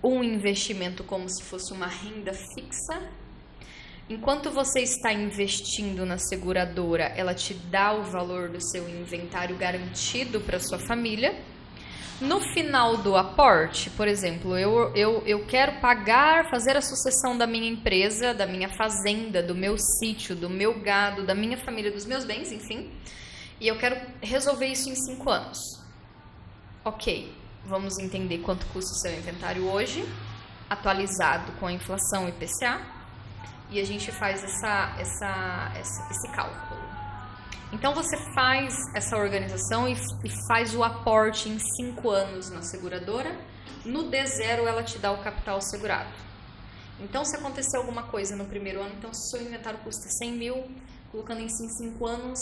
um investimento como se fosse uma renda fixa. Enquanto você está investindo na seguradora, ela te dá o valor do seu inventário garantido para sua família. No final do aporte, por exemplo, eu quero fazer a sucessão da minha empresa, da minha fazenda, do meu sítio, do meu gado, da minha família, dos meus bens, enfim. E eu quero resolver isso em 5 anos. Ok. Vamos entender quanto custa o seu inventário hoje, atualizado com a inflação e IPCA, e a gente faz esse cálculo. Então, você faz essa organização e faz o aporte em 5 anos na seguradora. No D0, ela te dá o capital segurado. Então, se acontecer alguma coisa no primeiro ano, então, se o seu inventário custa 100 mil, colocando em 5 anos,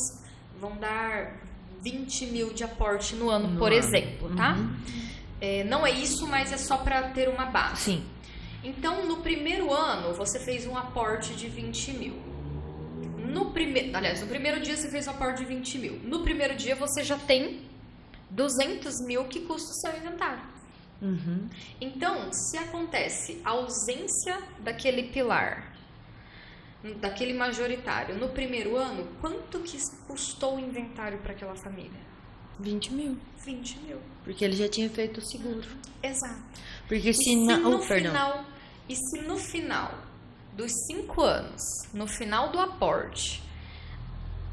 vão dar 20 mil de aporte no ano, por exemplo, tá? Não é isso, mas é só para ter uma base. Sim. Então, no primeiro ano, você fez um aporte de 20 mil. No primeiro dia você fez um aporte de 20 mil. No primeiro dia você já tem 200 mil que custa o seu inventário. Então, se acontece a ausência daquele pilar, daquele majoritário, no primeiro ano, quanto que custou o inventário para aquela família? 20 mil. 20 mil. Porque ele já tinha feito o seguro. Exato. Porque se no final dos 5 anos, no final do aporte,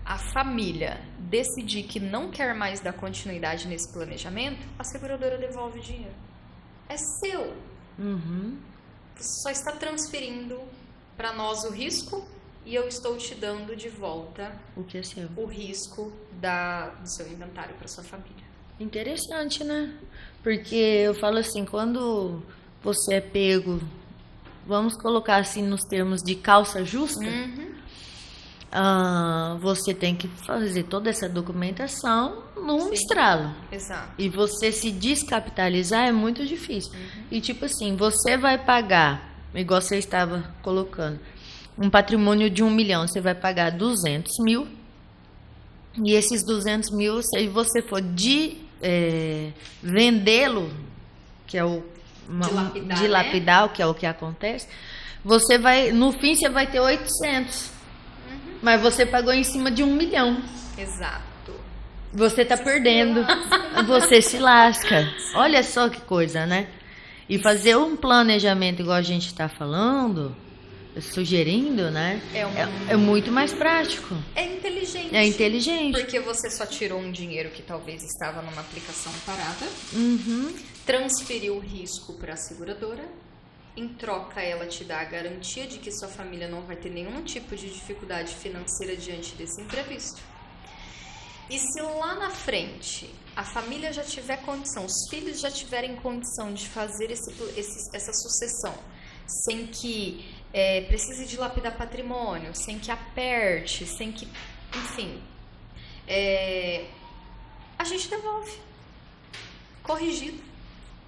a família decidir que não quer mais dar continuidade nesse planejamento, a seguradora devolve o dinheiro. É seu. Uhum. Você só está transferindo para nós o risco e eu estou te dando de volta O que é seu? o risco do seu inventário para sua família. Interessante, né? Porque eu falo assim, quando você é pego, vamos colocar assim nos termos de calça justa, você tem que fazer toda essa documentação num estralo. Exato. E você se descapitalizar é muito difícil. E tipo assim, você vai pagar, igual você estava colocando, um patrimônio de 1 milhão, você vai pagar 200 mil. E esses 200 mil, se você for vendê-lo, que é dilapidar, que é o que acontece, você vai, no fim você vai ter 800. Mas você pagou em cima de 1 milhão. Exato. Você tá perdendo. Você se lasca. Olha só que coisa, né? E fazer um planejamento igual a gente está falando, sugerindo, né? É muito mais prático. É inteligente. É inteligente. Porque você só tirou um dinheiro que talvez estava numa aplicação parada, transferiu o risco para a seguradora, em troca ela te dá a garantia de que sua família não vai ter nenhum tipo de dificuldade financeira diante desse imprevisto. E se lá na frente a família já tiver condição, os filhos já tiverem condição de fazer essa sucessão, sem que precise dilapidar patrimônio, sem que aperte, sem que, enfim, a gente devolve, corrigido,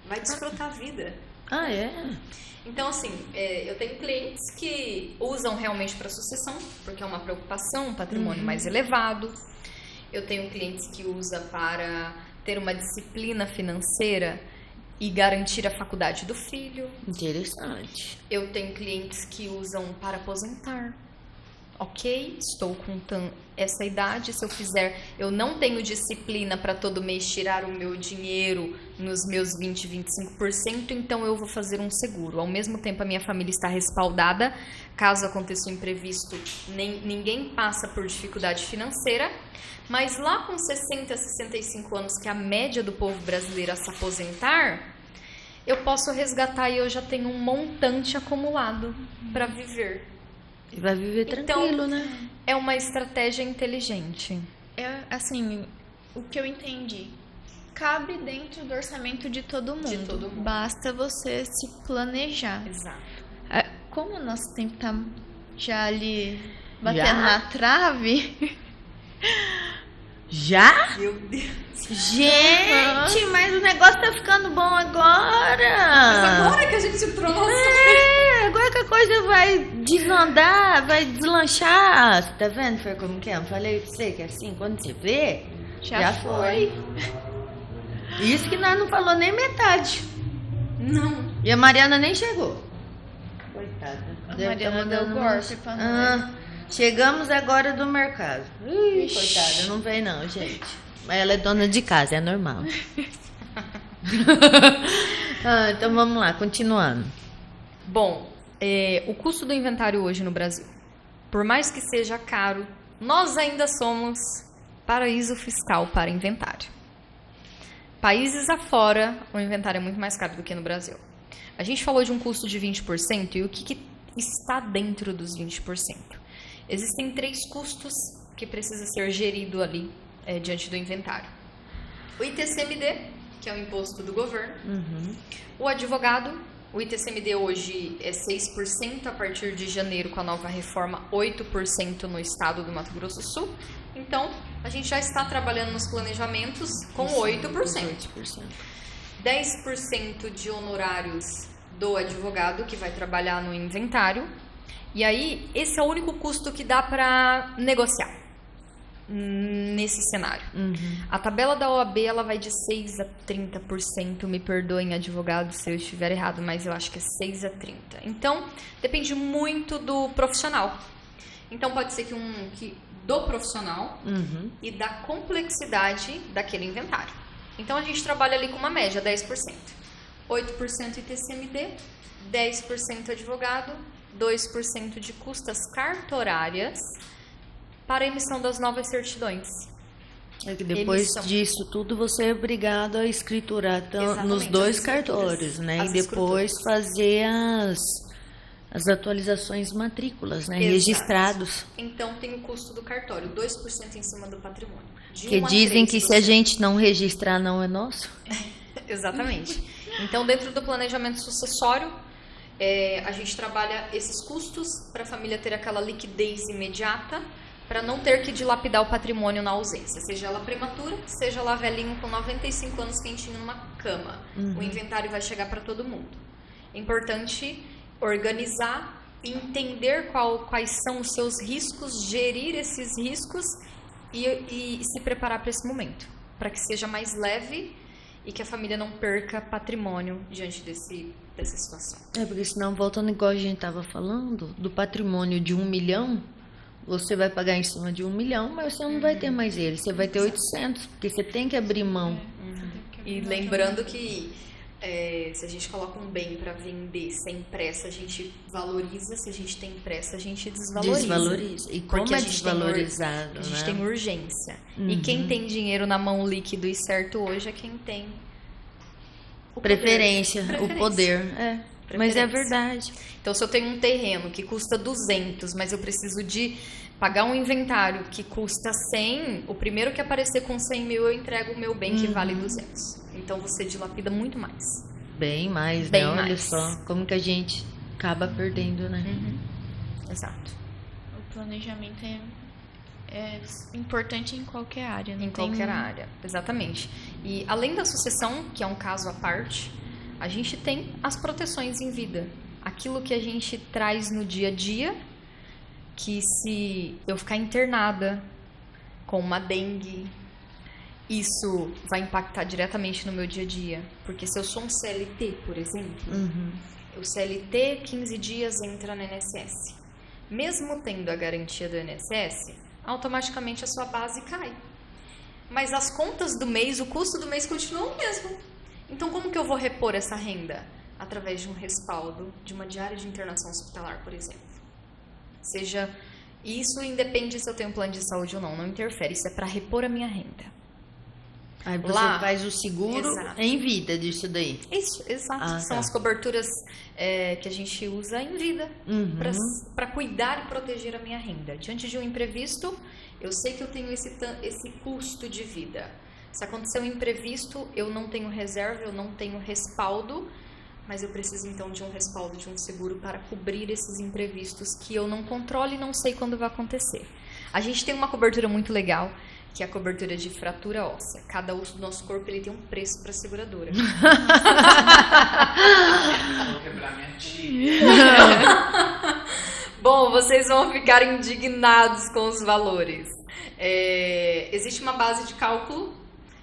vai desfrutar a vida. Ah, é? Então, assim, eu tenho clientes que usam realmente para sucessão, porque é uma preocupação, um patrimônio mais elevado. Eu tenho clientes que usam para ter uma disciplina financeira e garantir a faculdade do filho. Interessante. Eu tenho clientes que usam para aposentar. Ok, estou com essa idade, se eu não tenho disciplina para todo mês tirar o meu dinheiro nos meus 20, 25%, então eu vou fazer um seguro. Ao mesmo tempo, a minha família está respaldada, caso aconteça um imprevisto, ninguém passa por dificuldade financeira, mas lá com 60, 65 anos, que é a média do povo brasileiro a se aposentar, eu posso resgatar e eu já tenho um montante acumulado para viver. E vai viver tranquilo, né? É uma estratégia inteligente. Assim, o que eu entendi, cabe dentro do orçamento de todo mundo. De todo mundo. Basta você se planejar. Exato. Como o nosso tempo tá já ali batendo Já? na trave... Já? Meu Deus. Gente, mas o negócio tá ficando bom agora. Agora que a gente trouxe. Agora que a coisa vai desandar, vai deslanchar. Você tá vendo? Foi como que é? Eu falei pra você que assim, quando você vê, já foi. Isso que nós não falou nem metade. Não. E a Mariana nem chegou. Coitada. A Deve Mariana tá mandando deu golpe pra nós. Chegamos agora do mercado. Coitada, não vem não, gente. Mas ela é dona de casa, é normal. Então vamos lá, continuando. Bom, o custo do inventário hoje no Brasil, por mais que seja caro, nós ainda somos paraíso fiscal para inventário. Países afora, o inventário é muito mais caro do que no Brasil. A gente falou de um custo de 20% e o que está dentro dos 20%? Existem 3 custos que precisa ser gerido ali diante do inventário. O ITCMD, que é o imposto do governo. O advogado, o ITCMD hoje é 6%, a partir de janeiro com a nova reforma 8% no estado do Mato Grosso do Sul. Então, a gente já está trabalhando nos planejamentos com 8%. 10% de honorários do advogado que vai trabalhar no inventário. E aí, esse é o único custo que dá para negociar nesse cenário. A tabela da OAB ela vai de 6% a 30%. Me perdoem, advogado, se eu estiver errado, mas eu acho que é 6% a 30%. Então, depende muito do profissional. Então, pode ser que do profissional e da complexidade daquele inventário. Então, a gente trabalha ali com uma média, 10%. 8% ITCMD, 10% advogado, 2% de custas cartorárias para a emissão das novas certidões. É que depois Emissão. disso tudo você é obrigado a escriturar Exatamente, nos dois as cartórios, escrituras. né? As E depois fazer as atualizações matrículas, né? Exato. Registrados. Então tem o custo do cartório, 2% em cima do patrimônio. De Que 1 a dizem que se a 3%. gente não registrar, não é nosso. Exatamente. Então, dentro do planejamento sucessório, a gente trabalha esses custos para a família ter aquela liquidez imediata, para não ter que dilapidar o patrimônio na ausência, seja ela prematura, seja ela velhinho com 95 anos quentinho numa cama. O inventário vai chegar para todo mundo. É importante organizar, entender quais são os seus riscos, gerir esses riscos e se preparar para esse momento, para que seja mais leve e que a família não perca patrimônio diante dessa situação. Porque senão, voltando igual a gente estava falando, do patrimônio de 1 milhão, você vai pagar em cima de 1 milhão, mas você não vai ter mais ele, você vai ter 800, porque você tem que abrir mão. E lembrando que se a gente coloca um bem para vender sem pressa, a gente valoriza. Se a gente tem pressa, a gente desvaloriza. E como Porque é a gente tem desvalorizado, A gente né? tem urgência. E quem tem dinheiro na mão líquido e certo hoje é quem tem o Preferência, o poder. Mas é Preferência. verdade. Então, se eu tenho um terreno que custa 200, mas eu preciso de pagar um inventário que custa 100, o primeiro que aparecer com 100 mil, eu entrego o meu bem que vale 200. Então, você dilapida muito mais. Bem mais, Bem né? Olha mais. só como que a gente acaba perdendo, né? Exato. O planejamento é importante em qualquer área. Não Em tem qualquer área, exatamente. E além da sucessão, que é um caso à parte, a gente tem as proteções em vida. Aquilo que a gente traz no dia a dia, que se eu ficar internada com uma dengue, isso vai impactar diretamente no meu dia a dia. Porque se eu sou um CLT, por exemplo, o CLT 15 dias entra no INSS. Mesmo tendo a garantia do INSS, automaticamente a sua base cai. Mas as contas do mês, o custo do mês continua o mesmo. Então, como que eu vou repor essa renda? Através de um respaldo, de uma diária de internação hospitalar, por exemplo. Seja, isso independe se eu tenho plano de saúde ou não interfere. Isso é para repor a minha renda. Aí você Lá. faz o seguro Exato. em vida disso daí. Isso, exato. Ah, São tá. as coberturas que a gente usa em vida para cuidar e proteger a minha renda. Diante de um imprevisto, eu sei que eu tenho esse custo de vida. Se acontecer um imprevisto, eu não tenho reserva, eu não tenho respaldo, mas eu preciso então de um respaldo, de um seguro para cobrir esses imprevistos que eu não controlo e não sei quando vai acontecer. A gente tem uma cobertura muito legal, que é a cobertura de fratura óssea. Cada osso do nosso corpo ele tem um preço para a seguradora. Vou quebrar minha tia. Bom, vocês vão ficar indignados com os valores. Existe uma base de cálculo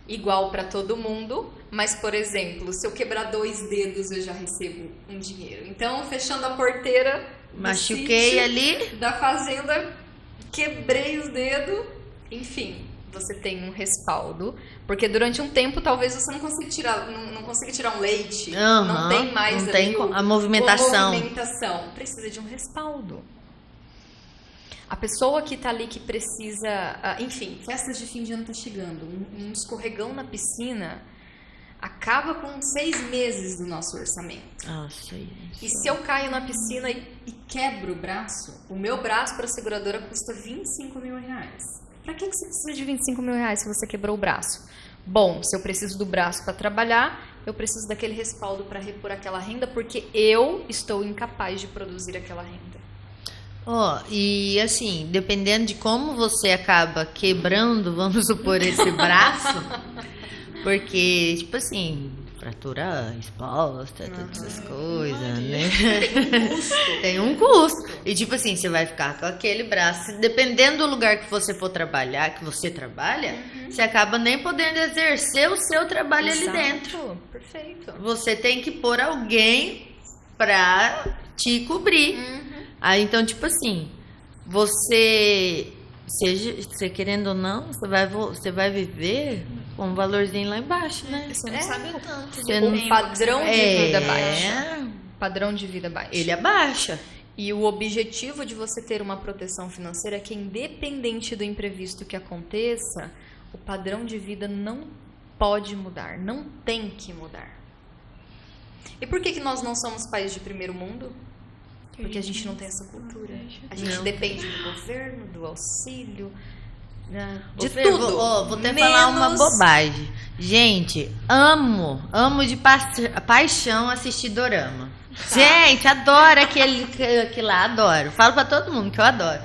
igual para todo mundo, mas, por exemplo, se eu quebrar 2 dedos, eu já recebo um dinheiro. Então, fechando a porteira do Machuquei sítio, ali. da fazenda, quebrei os dedos, enfim, você tem um respaldo, porque durante um tempo talvez você não consiga tirar um leite, não tem mais não tem ali a movimentação. Precisa de um respaldo. A pessoa que está ali que precisa, enfim, festas de fim de ano está chegando, um escorregão na piscina acaba com 6 meses do nosso orçamento. Nossa, E se eu caio na piscina e quebro o braço, o meu braço para a seguradora custa R$25 mil. Para que você precisa de R$25 mil se você quebrou o braço? Bom, se eu preciso do braço para trabalhar, eu preciso daquele respaldo para repor aquela renda, porque eu estou incapaz de produzir aquela renda. E assim, dependendo de como você acaba quebrando, vamos supor, esse braço, porque, tipo assim, fratura exposta, todas essas coisas, né? Tem um custo. E tipo assim, você vai ficar com aquele braço. Dependendo do lugar que você for trabalhar, que você trabalha, você acaba nem podendo exercer o seu trabalho ali dentro. Perfeito. Você tem que pôr alguém pra te cobrir. Aí, então, tipo assim, você querendo ou não, você vai viver com um valorzinho lá embaixo, né? Você não sabe o tanto. Você não- Um padrão de vida baixo. É, Padrão de vida baixo. ele abaixa. E o objetivo de você ter uma proteção financeira é que, independente do imprevisto que aconteça, o padrão de vida não pode mudar, não tem que mudar. E por que nós não somos país de primeiro mundo? Porque a gente não tem essa cultura. A gente depende do governo, do auxílio, de tudo. Vou até falar uma bobagem. Gente, amo de paixão assistir dorama. Gente, adoro aquele lá, adoro. Falo pra todo mundo que eu adoro.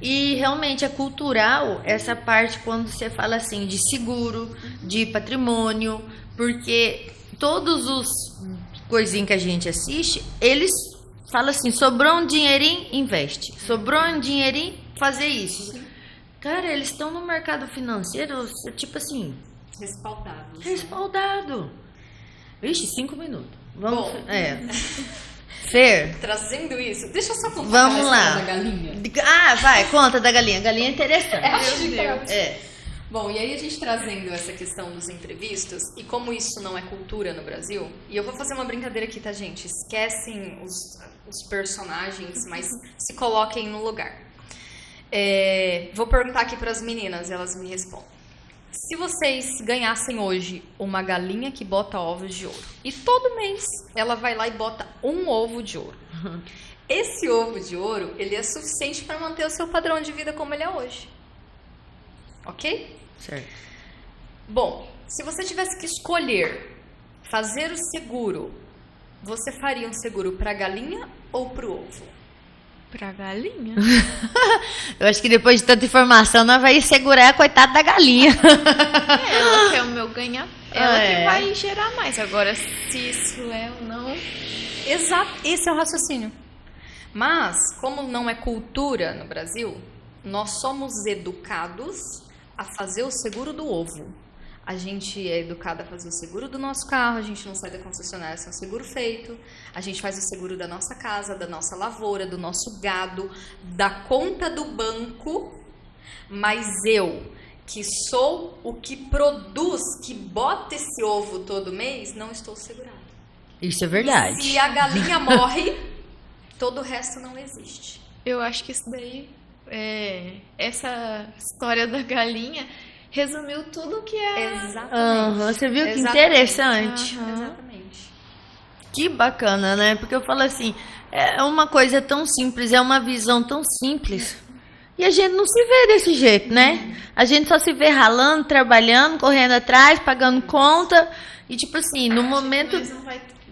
E realmente é cultural essa parte quando você fala assim de seguro, de patrimônio, porque todos os coisinhos que a gente assiste, eles falam assim, sobrou um dinheirinho, investe. Sobrou um dinheirinho, fazer isso. Cara, eles estão no mercado financeiro, tipo assim... Respaldado. Vixe, 5 minutos. Vamos... Bom, Fer. trazendo isso, deixa eu só contar Vamos lá. da galinha. Vai, conta da galinha. Galinha é interessante. Bom, e aí a gente trazendo essa questão dos imprevistos, e como isso não é cultura no Brasil, e eu vou fazer uma brincadeira aqui, tá, gente? Esquecem os personagens, mas se coloquem no lugar. Vou perguntar aqui para as meninas, elas me respondem. Se vocês ganhassem hoje uma galinha que bota ovos de ouro, e todo mês ela vai lá e bota um ovo de ouro, esse ovo de ouro, ele é suficiente para manter o seu padrão de vida como ele é hoje. Ok? Certo. Bom, se você tivesse que escolher fazer o seguro, você faria um seguro para a galinha ou para o ovo? Pra galinha? Eu acho que depois de tanta informação, nós vamos segurar a coitada da galinha. Ela quer o meu ganhar. Ela que vai gerar mais. Agora, se isso é ou não... Exato, esse é o raciocínio. Mas, como não é cultura no Brasil, nós somos educados a fazer o seguro do ovo. A gente é educado a fazer o seguro do nosso carro, a gente não sai da concessionária sem o seguro feito, a gente faz o seguro da nossa casa, da nossa lavoura, do nosso gado, da conta do banco, mas eu, que sou o que produz, que bota esse ovo todo mês, não estou segurado. Isso é verdade. E se a galinha morre, todo o resto não existe. Eu acho que isso daí, essa história da galinha... resumiu tudo o que é... Exatamente. Você viu que interessante? Exatamente. Que bacana, né? Porque eu falo assim, é uma coisa tão simples, é uma visão tão simples. E a gente não se vê desse jeito, né? A gente só se vê ralando, trabalhando, correndo atrás, pagando conta. E tipo assim, no momento...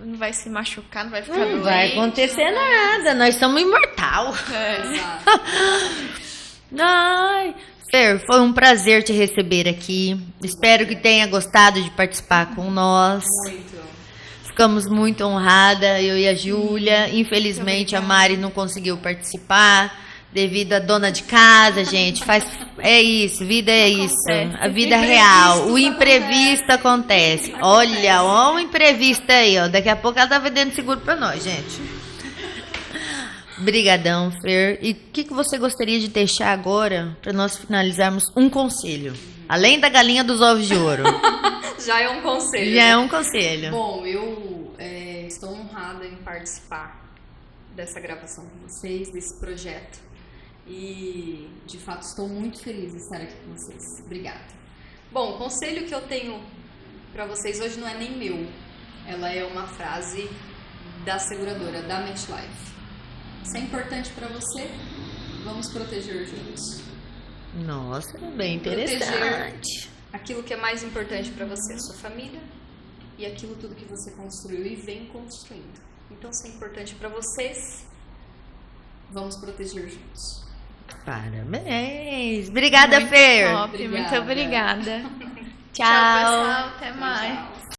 Não vai se machucar, não vai ficar doente. Não vai acontecer nada, nós somos imortal. Ai... Fer, foi um prazer te receber aqui. Espero que tenha gostado de participar com nós. Muito. Ficamos muito honradas, eu e a Júlia. Infelizmente a Mari não conseguiu participar devido à dona de casa, gente. É isso, vida é isso. A vida é real. O imprevisto acontece. Olha o imprevisto aí, ó. Daqui a pouco ela tá vendendo seguro pra nós, gente. Brigadão, Fer. E o que você gostaria de deixar agora para nós finalizarmos um conselho? Além da galinha dos ovos de ouro. Já é um conselho. Já é um conselho. Bom, eu estou honrada em participar dessa gravação com vocês, desse projeto. E, de fato, estou muito feliz de estar aqui com vocês. Obrigada. Bom, o conselho que eu tenho para vocês hoje não é nem meu. Ela é uma frase da seguradora, da MetLife. Se é importante para você, vamos proteger juntos. Nossa, bem interessante. Proteger aquilo que é mais importante para você, a sua família e aquilo tudo que você construiu e vem construindo. Então, se é importante para vocês, vamos proteger juntos. Parabéns. Obrigada, Fer. Top, muito obrigada. Tchau. Tchau, pessoal. Até mais.